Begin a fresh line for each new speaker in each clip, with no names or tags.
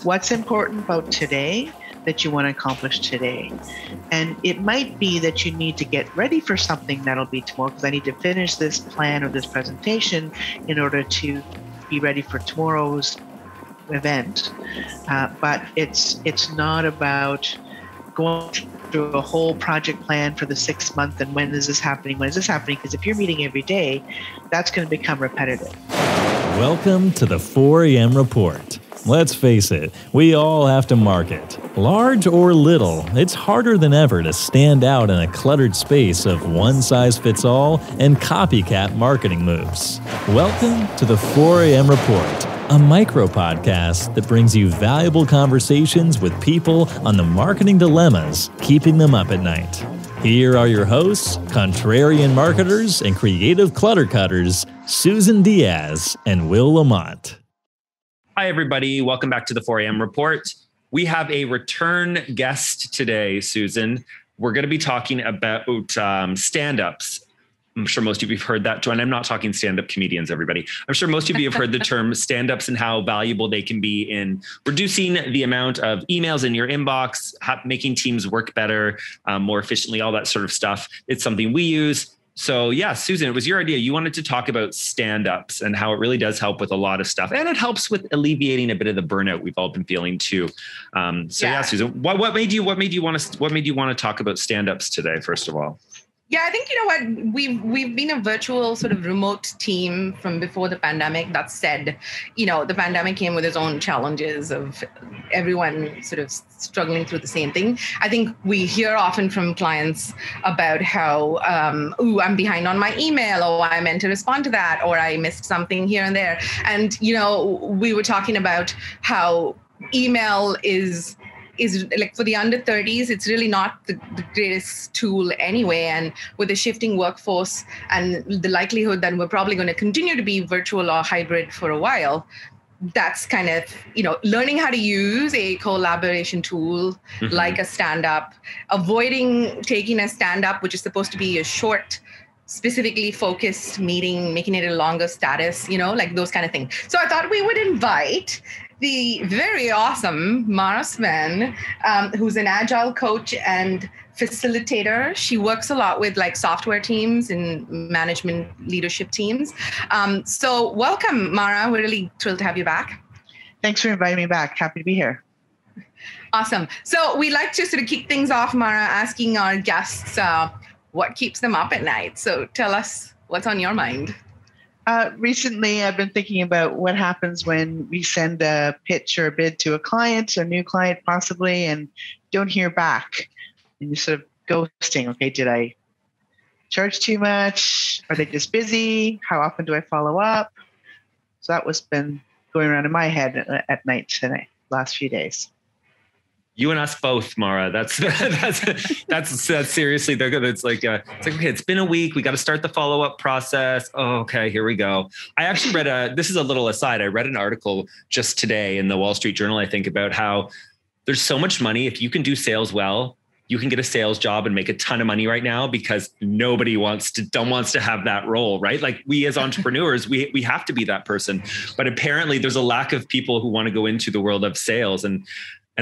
what's important about today that you want to accomplish today. And it might be that you need to get ready for something that'll be tomorrow, because I need to finish this plan or this presentation in order to be ready for tomorrow's event. But it's not about going through a whole project plan for the 6 month and when is this happening? When is this happening? Because if you're meeting every day, that's going to become repetitive.
Welcome to the 4 a.m. report. Let's face it, we all have to market. Large or little, it's harder than ever to stand out in a cluttered space of one-size-fits-all and copycat marketing moves. Welcome to the 4 a.m. report, a micro-podcast that brings you valuable conversations with people on the marketing dilemmas keeping them up at night. Here are your hosts, contrarian marketers and creative clutter cutters, Susan Diaz and Will Lamont.
Hi, everybody. Welcome back to the 4 a.m. report. We have a return guest today, Susan. We're going to be talking about stand-ups. I'm sure most of you have heard that, and I'm not talking stand-up comedians, everybody. I'm sure most of you have heard the term stand-ups and how valuable they can be in reducing the amount of emails in your inbox, making teams work better, more efficiently, all that sort of stuff. It's something we use. So yeah, Susan, it was your idea. You wanted to talk about stand-ups and how it really does help with a lot of stuff. And it helps with alleviating a bit of the burnout we've all been feeling too. Yeah, Susan, what made you want to talk about stand-ups today, first of all?
Yeah, I think, you know what, we've been a virtual sort of remote team from before the pandemic. That said, you know, the pandemic came with its own challenges of everyone sort of struggling through the same thing. I think we hear often from clients about how, I'm behind on my email, or I meant to respond to that, or I missed something here and there. And, you know, we were talking about how email is like for the under 30s, it's really not the greatest tool anyway. And with the shifting workforce and the likelihood that we're probably going to continue to be virtual or hybrid for a while, that's kind of, you know, learning how to use a collaboration tool like a stand-up, avoiding taking a stand-up, which is supposed to be a short, specifically focused meeting, making it a longer status, you know, like those kind of things. So I thought we would invite the very awesome Mara Svenne, who's an Agile coach and facilitator. She works a lot with like software teams and management leadership teams. So welcome, Mara. We're really thrilled to have you back.
Thanks for inviting me back. Happy to be here.
Awesome. So we like to sort of kick things off, Mara, asking our guests what keeps them up at night. So tell us what's on your mind.
Recently, I've been thinking about what happens when we send a pitch or a bid to a client, a new client possibly, and don't hear back. And you sort of ghosting. Okay, did I charge too much? Are they just busy? How often do I follow up? So that was been going around in my head at night today, last few days.
You and us both, Mara. That's seriously. They're good. It's like okay. It's been a week. We got to start the follow-up process. Oh, okay, here we go. I actually read this is a little aside. I read an article just today in the Wall Street Journal, I think, about how there's so much money. If you can do sales well, you can get a sales job and make a ton of money right now, because nobody wants to have that role, right? Like we as entrepreneurs, we have to be that person. But apparently, there's a lack of people who want to go into the world of sales. And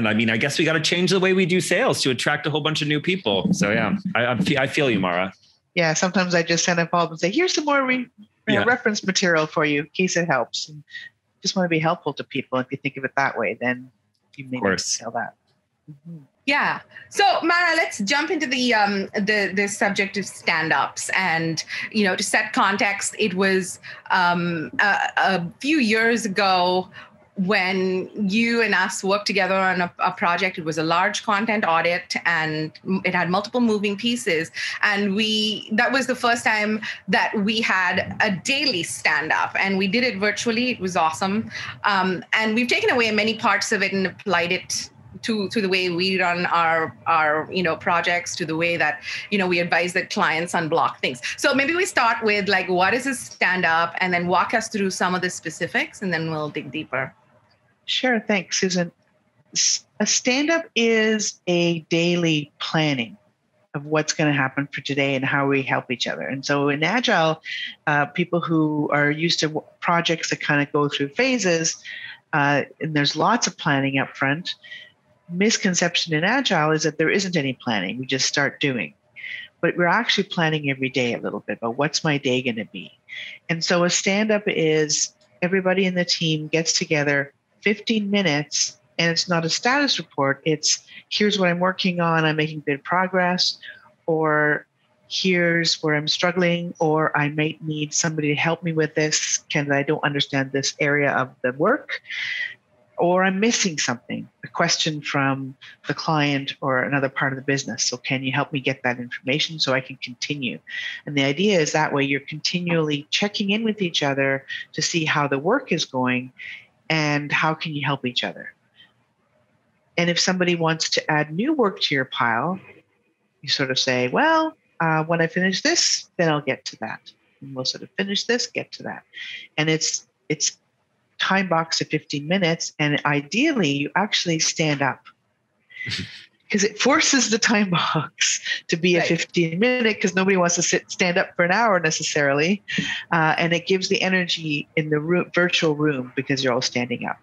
I mean, I guess we got to change the way we do sales to attract a whole bunch of new people. So yeah, I feel you, Mara.
Yeah, sometimes I just send a follow-up and say, here's some more reference material for you in case it helps. And just want to be helpful to people. If you think of it that way, then you may need to sell that. Mm-hmm.
Yeah. So Mara, let's jump into the subject of stand-ups. And, you know, to set context, it was a few years ago when you and us worked together on a project. It was a large content audit and it had multiple moving pieces. And that was the first time that we had a daily stand-up, and we did it virtually. It was awesome. And we've taken away many parts of it and applied it to the way we run our projects, to the way that, we advise that clients unblock things. So maybe we start with like, what is a stand-up, and then walk us through some of the specifics, and then we'll dig deeper.
Sure. Thanks, Susan. A stand-up is a daily planning of what's going to happen for today and how we help each other. And so in Agile, people who are used to projects that kind of go through phases, and there's lots of planning up front. Misconception in Agile is that there isn't any planning. We just start doing. But we're actually planning every day a little bit about what's my day going to be. And so a stand-up is everybody in the team gets together 15 minutes, and it's not a status report. It's here's what I'm working on. I'm making good progress, or here's where I'm struggling, or I might need somebody to help me with this because I don't understand this area of the work, or I'm missing something, a question from the client or another part of the business. So can you help me get that information so I can continue? And the idea is that way you're continually checking in with each other to see how the work is going and how can you help each other. And if somebody wants to add new work to your pile, you sort of say, well, when I finish this, then I'll get to that. And we'll sort of finish this, get to that. And it's time box of 15 minutes. And ideally, you actually stand up because it forces the time box to be a 15 minute because nobody wants to stand up for an hour necessarily. And it gives the energy in the virtual room because you're all standing up.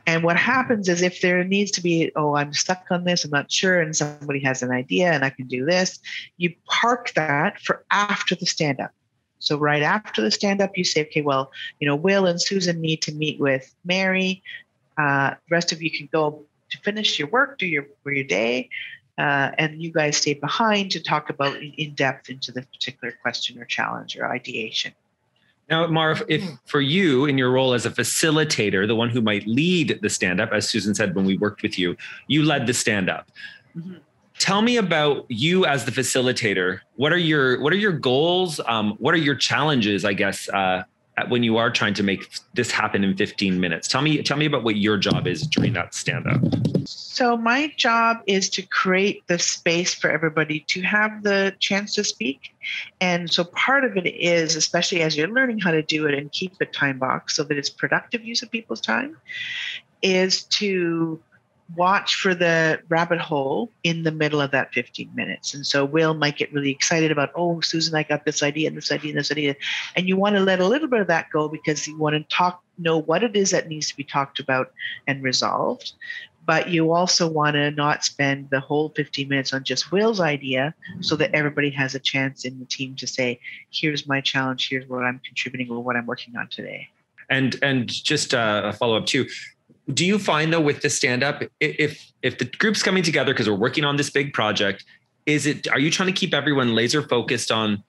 And what happens is if there needs to be, oh, I'm stuck on this, I'm not sure, and somebody has an idea and I can do this, you park that for after the stand-up. So right after the stand-up, you say, okay, well, Will and Susan need to meet with Mary. The rest of you can go to finish your work, do your day, and you guys stay behind to talk about in depth into the particular question or challenge or ideation.
Now, Marv, if for you in your role as a facilitator, the one who might lead the stand-up, as Susan said when we worked with you, you led the stand-up. Mm-hmm. Tell me about you as the facilitator. What are your goals? What are your challenges, I guess, when you are trying to make this happen in 15 minutes? Tell me about what your job is during that stand-up.
So my job is to create the space for everybody to have the chance to speak. And so part of it is, especially as you're learning how to do it and keep a time box so that it's productive use of people's time, is to watch for the rabbit hole in the middle of that 15 minutes. And so Will might get really excited about, oh, Susan, I got this idea and this idea and this idea. And you want to let a little bit of that go because you want to know what it is that needs to be talked about and resolved. But you also want to not spend the whole 15 minutes on just Will's idea so that everybody has a chance in the team to say, here's my challenge, here's what I'm contributing or what I'm working on today.
And just a follow-up too. Do you find though with the stand-up, if the group's coming together because we're working on this big project, are you trying to keep everyone laser focused on,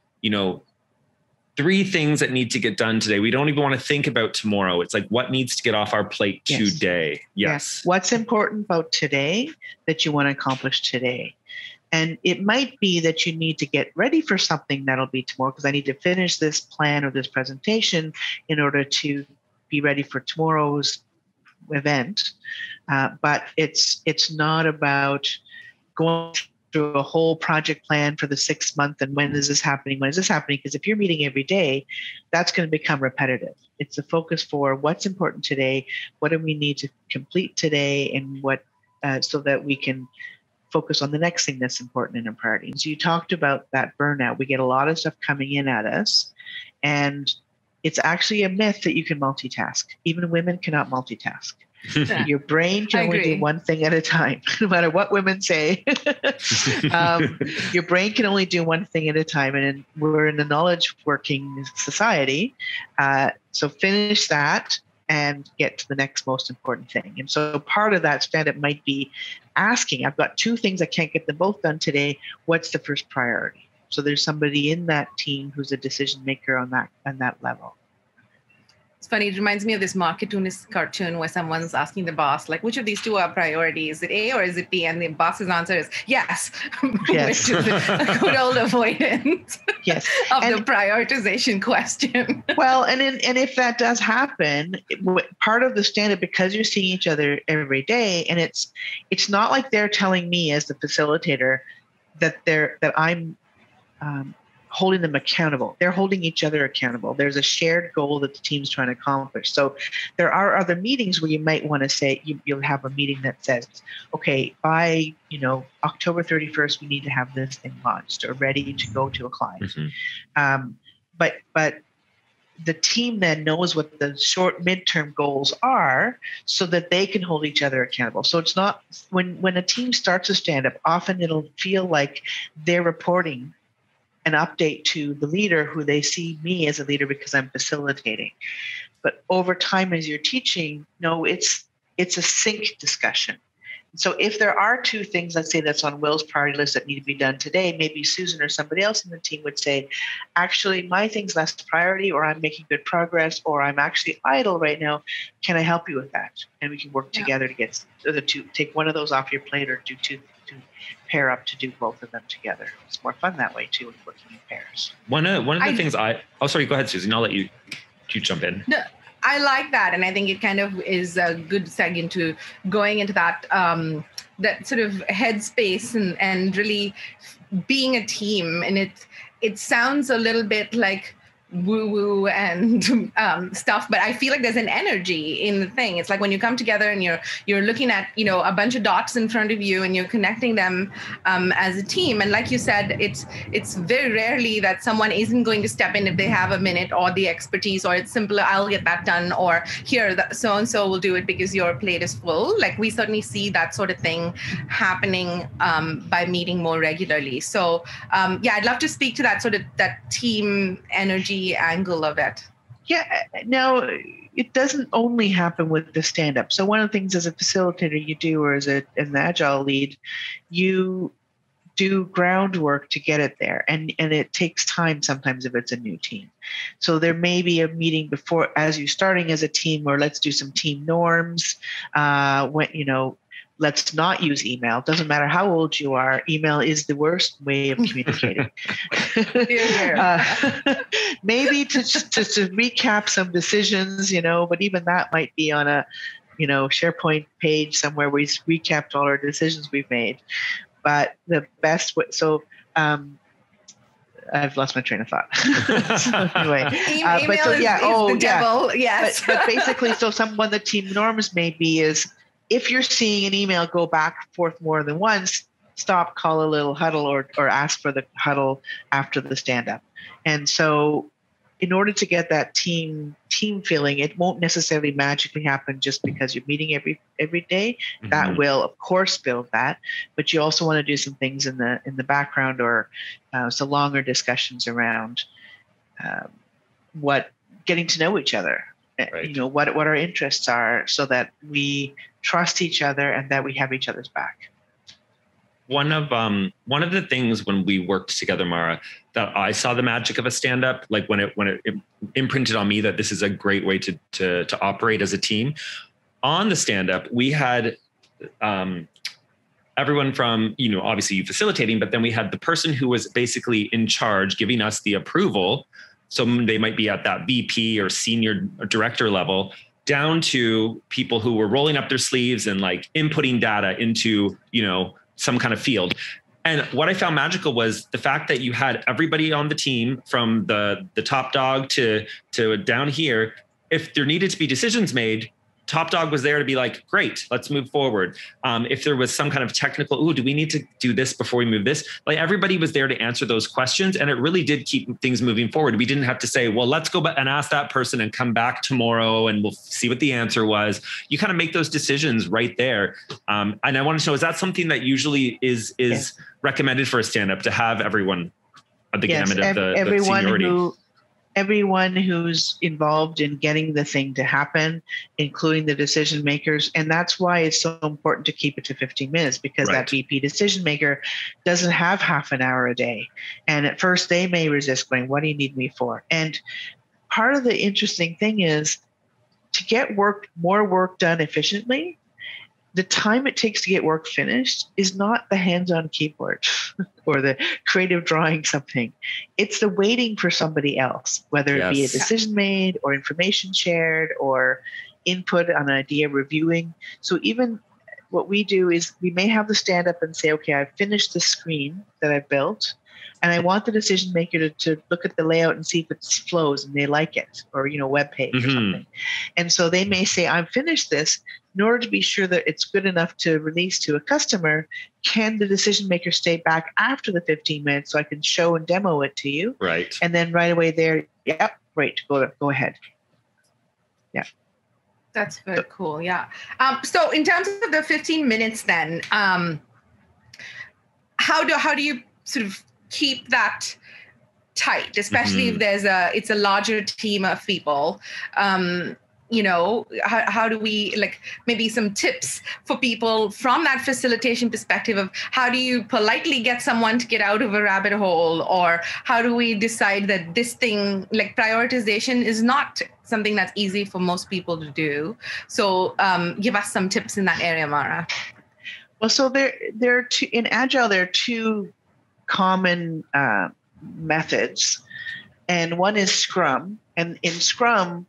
3 things that need to get done today? We don't even want to think about tomorrow. It's like what needs to get off our plate today. Yes.
What's important about today that you want to accomplish today? And it might be that you need to get ready for something that'll be tomorrow because I need to finish this plan or this presentation in order to be ready for tomorrow's event, but it's not about going through a whole project plan for the 6 month and when is this happening? Because if you're meeting every day, that's going to become repetitive. It's a focus for what's important today, what do we need to complete today, and what so that we can focus on the next thing that's important and a priority. And so you talked about that burnout. We get a lot of stuff coming in at us, and it's actually a myth that you can multitask. Even women cannot multitask. Your brain can only do one thing at a time, no matter what women say. Your brain can only do one thing at a time. And we're in a knowledge working society. So finish that and get to the next most important thing. And so part of that stand-up might be asking, I've got 2 things, I can't get them both done today. What's the first priority? So there's somebody in that team who's a decision maker on that level.
It's funny. It reminds me of this Marketoonist cartoon where someone's asking the boss, like, which of these 2 are priority? Is it A or is it B? And the boss's answer is yes.
Yes.
Which is a good old avoidance of the prioritization question.
Well, and if that does happen, part of the stand-up, because you're seeing each other every day, and it's not like they're telling me as the facilitator that I'm holding them accountable. They're holding each other accountable. There's a shared goal that the team's trying to accomplish. So there are other meetings where you might want to say, you'll have a meeting that says, okay, by October 31st, we need to have this thing launched or ready to go to a client. Mm-hmm. But the team then knows what the short midterm goals are so that they can hold each other accountable. So it's not when a team starts a stand-up, often it'll feel like they're reporting an update to the leader who they see me as a leader because I'm facilitating. But over time, as you're teaching, no, it's a sync discussion. So if there are two things, let's say that's on Will's priority list that need to be done today, maybe Susan or somebody else in the team would say, actually, my thing's less priority, or I'm making good progress, or I'm actually idle right now. Can I help you with that? And we can work together to get the two, take one of those off your plate, or do two, to pair up to do both of them together. It's more fun that way too, with working in pairs.
One of the things sorry, go ahead, Susan. I'll let you jump in.
No, I like that, and I think it kind of is a good seg into going into that that sort of headspace and really being a team. And it sounds a little bit like woo-woo and stuff, but I feel like there's an energy in the thing. It's like when you come together and you're looking at, a bunch of dots in front of you and you're connecting them as a team. And like you said, it's very rarely that someone isn't going to step in if they have a minute or the expertise, or it's simpler, I'll get that done, or here, so-and-so will do it because your plate is full. Like we certainly see that sort of thing happening by meeting more regularly. So I'd love to speak to that sort of that team energy angle of it.
Yeah. Now, it doesn't only happen with the stand-up. So one of the things as a facilitator you do, or as an Agile lead, you do groundwork to get it there. And it takes time sometimes if it's a new team. So there may be a meeting before, as you're starting as a team, or let's do some team norms. Let's not use email. Doesn't matter how old you are. Email is the worst way of communicating. Maybe to recap some decisions, but even that might be on a, SharePoint page somewhere where we recapped all our decisions we've made. But the best way, I've lost my train of thought. So anyway,
email is the devil. Yes.
But basically, one of the team norms maybe is, if you're seeing an email go back and forth more than once, stop, call a little huddle, or ask for the huddle after the stand-up. And so in order to get that team feeling, it won't necessarily magically happen just because you're meeting every day. Mm-hmm. That will, of course, build that. But you also want to do some things in the background, or so longer discussions around getting to know each other. Right. What our interests are, so that we trust each other and that we have each other's back.
One of the things when we worked together, Mara, that I saw the magic of a stand-up, like when it imprinted on me that this is a great way to operate as a team. On the stand-up, we had everyone from, obviously facilitating, but then we had the person who was basically in charge, giving us the approval. So they might be at that VP or senior director level, down to people who were rolling up their sleeves and like inputting data into, some kind of field. And what I found magical was the fact that you had everybody on the team, from the top dog to down here. If there needed to be decisions made, top dog was there to be like, great, let's move forward. If there was some kind of technical, do we need to do this before we move this? Like everybody was there to answer those questions. And it really did keep things moving forward. We didn't have to say, well, let's go back and ask that person and come back tomorrow and we'll see what the answer was. You kind of make those decisions right there. And I want to know, is that something that usually is recommended for a stand-up, to have everyone at the gamut of the seniority?
Everyone who's involved in getting the thing to happen, including the decision makers. And that's why it's so important to keep it to 15 minutes, because that VP decision maker doesn't have half an hour a day. And at first they may resist, going, what do you need me for? And part of the interesting thing is, to get more work done efficiently, the time it takes to get work finished is not the hands-on keyboard or the creative drawing something. It's the waiting for somebody else, whether it be a decision made or information shared or input on an idea reviewing. So even what we do is we may have the stand up and say, okay, I've finished the screen that I've built, and I want the decision maker to look at the layout and see if it flows and they like it, or, web page or something. And so they may say, I've finished this. In order to be sure that it's good enough to release to a customer, can the decision maker stay back after the 15 minutes so I can show and demo it to you?
Right.
And then right away there, Great. Go ahead. Yeah.
That's very cool. Yeah. So in terms of the 15 minutes then, how do you sort of keep that tight, especially if it's a larger team of people? How do we, like, maybe some tips for people from that facilitation perspective of how do you politely get someone to get out of a rabbit hole, or how do we decide that this thing, like prioritization, is not something that's easy for most people to do? So give us some tips in that area, Mara.
Well, so there are two in Agile. There are two common methods, and one is Scrum. And in Scrum,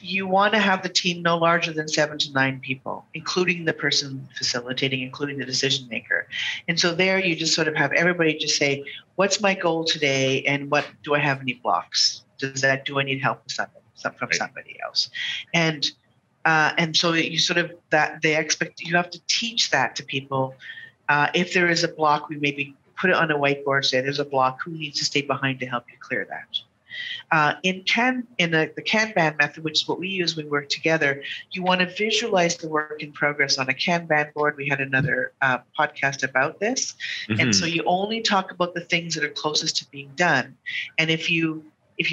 you want to have the team no larger than 7 to 9 people, including the person facilitating, including the decision maker. And so there you just sort of have everybody just say, what's my goal today, and what do I have any blocks? Do I need help with somebody else? And so you sort of you have to teach that to people. If there is a block, we maybe put it on a whiteboard, say there's a block, who needs to stay behind to help you clear that? In the Kanban method, which is what we use when we work together, you want to visualize the work in progress on a Kanban board. We had another podcast about this. And so you only talk about the things that are closest to being done. And if you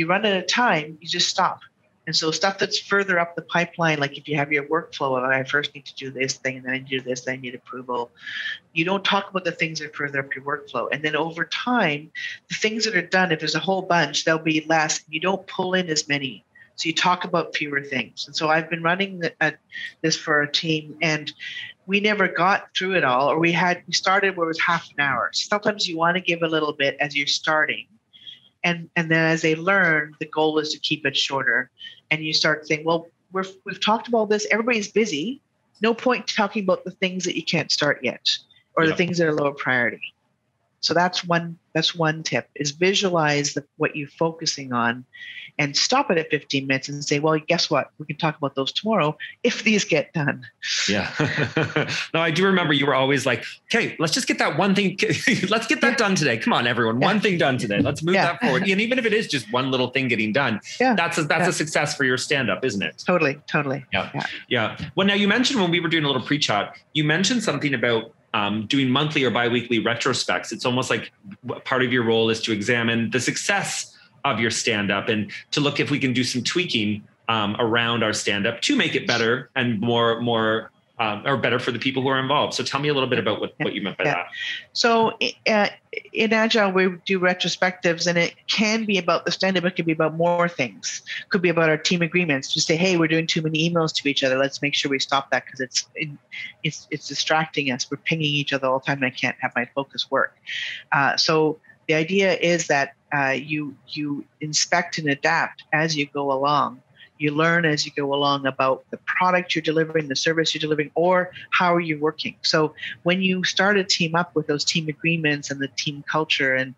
run out of time, you just stop. And so stuff that's further up the pipeline, like if you have your workflow of, I first need to do this thing, and then I need to do this, then I need approval. You don't talk about the things that are further up your workflow. And then over time, the things that are done, if there's a whole bunch, there'll be less. You don't pull in as many. So you talk about fewer things. And so I've been running this for our team, and we never got through it all, or we started where it was half an hour. Sometimes you want to give a little bit as you're starting. And then as they learn, the goal is to keep it shorter. And you start saying, well, we've talked about this. Everybody's busy. No point talking about the things that you can't start yet, or the things that are lower priority. So that's one tip, is visualize what you're focusing on, and stop it at 15 minutes and say, well, guess what? We can talk about those tomorrow if these get done.
Yeah. No, I do remember you were always like, okay, let's just get that one thing. Let's get that done today. Come on, everyone. One thing done today. Let's move that forward. And even if it is just one little thing getting done, that's a success for your stand-up, isn't it?
Totally.
Yeah. Well, now you mentioned, when we were doing a little pre-chat, you mentioned something about doing monthly or biweekly retrospects. It's almost like part of your role is to examine the success of your stand-up and to look if we can do some tweaking around our stand-up to make it better and more or better for the people who are involved. So tell me a little bit about what you meant by that.
So in Agile, we do retrospectives, and it can be about the stand-up. It could be about more things. It could be about our team agreements. Just say, hey, we're doing too many emails to each other. Let's make sure we stop that, because it's distracting us. We're pinging each other all the time, and I can't have my focus work. So the idea is that you inspect and adapt as you go along. You learn as you go along about the product you're delivering, the service you're delivering, or how are you working. So when you start a team up with those team agreements and the team culture and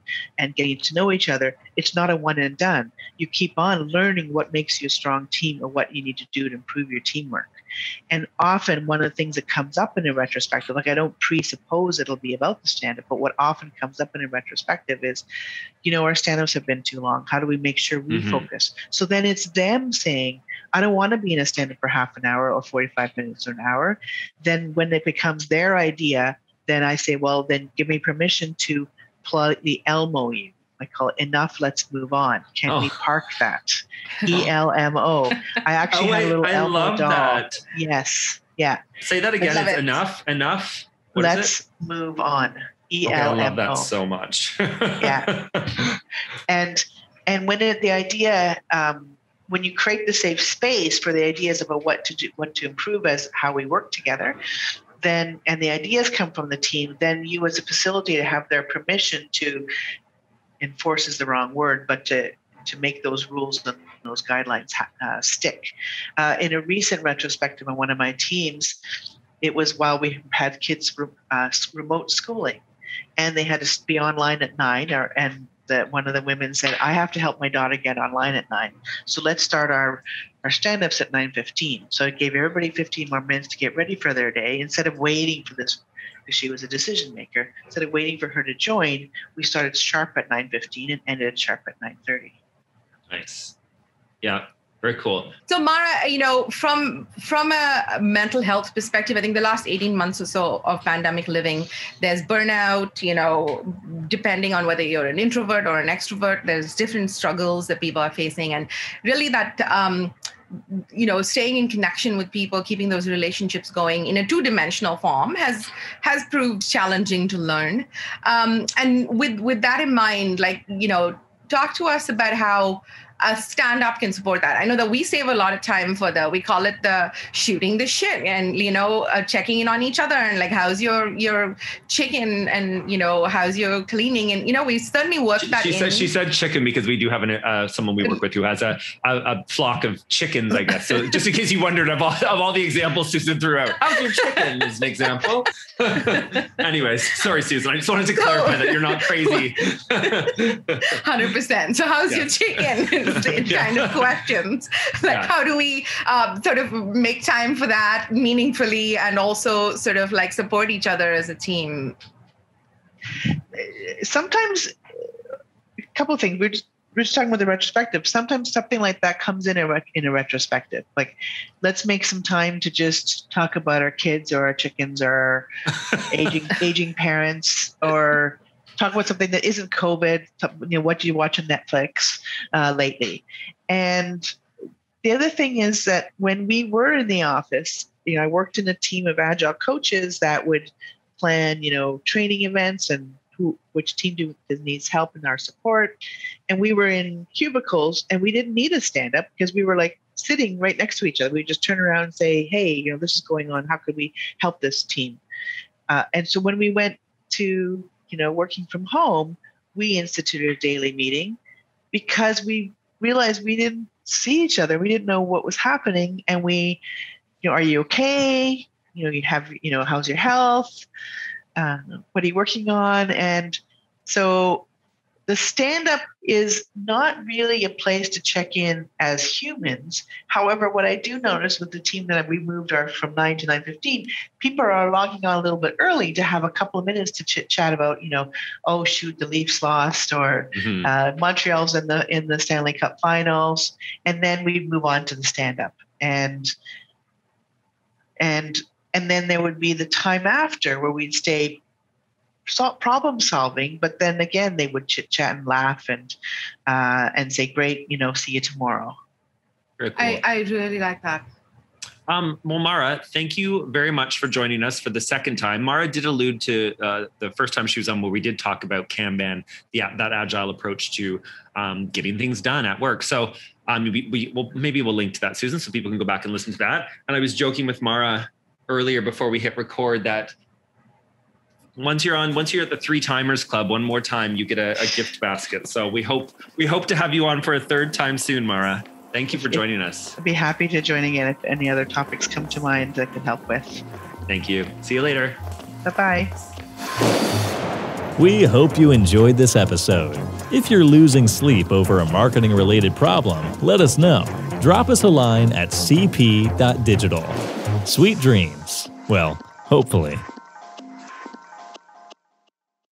getting to know each other, it's not a one and done. You keep on learning what makes you a strong team, or what you need to do to improve your teamwork. And often one of the things that comes up in a retrospective, like I don't presuppose it'll be about the stand-up, but what often comes up in a retrospective is, our stand-ups have been too long. How do we make sure we focus? So then it's them saying, I don't want to be in a stand-up for half an hour or 45 minutes or an hour. Then when it becomes their idea, then I say, well, then give me permission to plug the ELMO. I call it enough, let's move on. Can we park that? ELMO. I actually had a little Elmo
love
doll.
That.
Yes. Yeah.
Say that again. It's enough. What
let's move on. ELMO.
Okay, I love that so much.
Yeah. And when the idea, when you create the safe space for the ideas about what to do, what to improve as how we work together, then, and the ideas come from the team, then you as a facilitator have their permission to enforce is the wrong word, but to make those rules and those guidelines stick. In a recent retrospective on one of my teams, it was while we had kids remote schooling, and they had to be online at 9, and one of the women said, I have to help my daughter get online at 9. So let's start our stand-ups at 9:15. So it gave everybody 15 more minutes to get ready for their day instead of waiting for this. She was a decision maker. Instead of waiting for her to join, we started sharp at 9:15 and ended sharp at 9:30.
Nice. Yeah. Very cool.
So Mara, from a mental health perspective, I think the last 18 months or so of pandemic living, there's burnout, depending on whether you're an introvert or an extrovert, there's different struggles that people are facing. And really that, staying in connection with people, keeping those relationships going in a two-dimensional form has proved challenging to learn. And with that in mind, talk to us about how a stand-up can support that. I know that we save a lot of time we call it the shooting the shit and, checking in on each other and how's your chicken and, how's your cleaning? And, we certainly work that in.
She said chicken because we do have someone we work with who has a flock of chickens, I guess. So just in case you wondered of all the examples Susan threw out, how's your chicken is an example. Anyways, sorry, Susan. I just wanted to clarify that you're not crazy.
100%. So how's your chicken? Kind of questions. How do we sort of make time for that meaningfully and also sort of support each other as a team?
Sometimes a couple of things. We're just talking about the retrospective. Sometimes something like that comes in a retrospective. Let's make some time to just talk about our kids or our chickens or our aging parents, or talk about something that isn't COVID. What do you watch on Netflix lately? And the other thing is that when we were in the office, I worked in a team of Agile coaches that would plan, training events and which team needs help in our support. And we were in cubicles and we didn't need a stand-up because we were sitting right next to each other. We just turn around and say, hey, this is going on. How could we help this team? And so when we went to working from home, we instituted a daily meeting because we realized we didn't see each other. We didn't know what was happening. And we, are you okay? How's your health? What are you working on? And so the stand-up is not really a place to check in as humans. However, what I do notice with the team that we moved from 9 to 9:15, people are logging on a little bit early to have a couple of minutes to chit-chat about, oh, shoot, the Leafs lost, or Montreal's in the Stanley Cup Finals. And then we move on to the stand-up. And then there would be the time after where we'd stay problem solving, but then again they would chit chat and laugh and say, "Great, see you tomorrow."
Very cool.
I really like that.
Well, Mara, thank you very much for joining us for the second time. Mara did allude to the first time she was on where we did talk about Kanban, that agile approach to getting things done at work. So maybe we'll link to that, Susan, so people can go back and listen to that. And I was joking with Mara earlier before we hit record that once you're at the 3-Timers Club, one more time, you get a gift basket. So we hope to have you on for a third time soon, Mara. Thank you for joining us.
I'd be happy to join again if any other topics come to mind that I can help with.
Thank you. See you later.
Bye-bye.
We hope you enjoyed this episode. If you're losing sleep over a marketing-related problem, let us know. Drop us a line at cp.digital. Sweet dreams. Well, hopefully.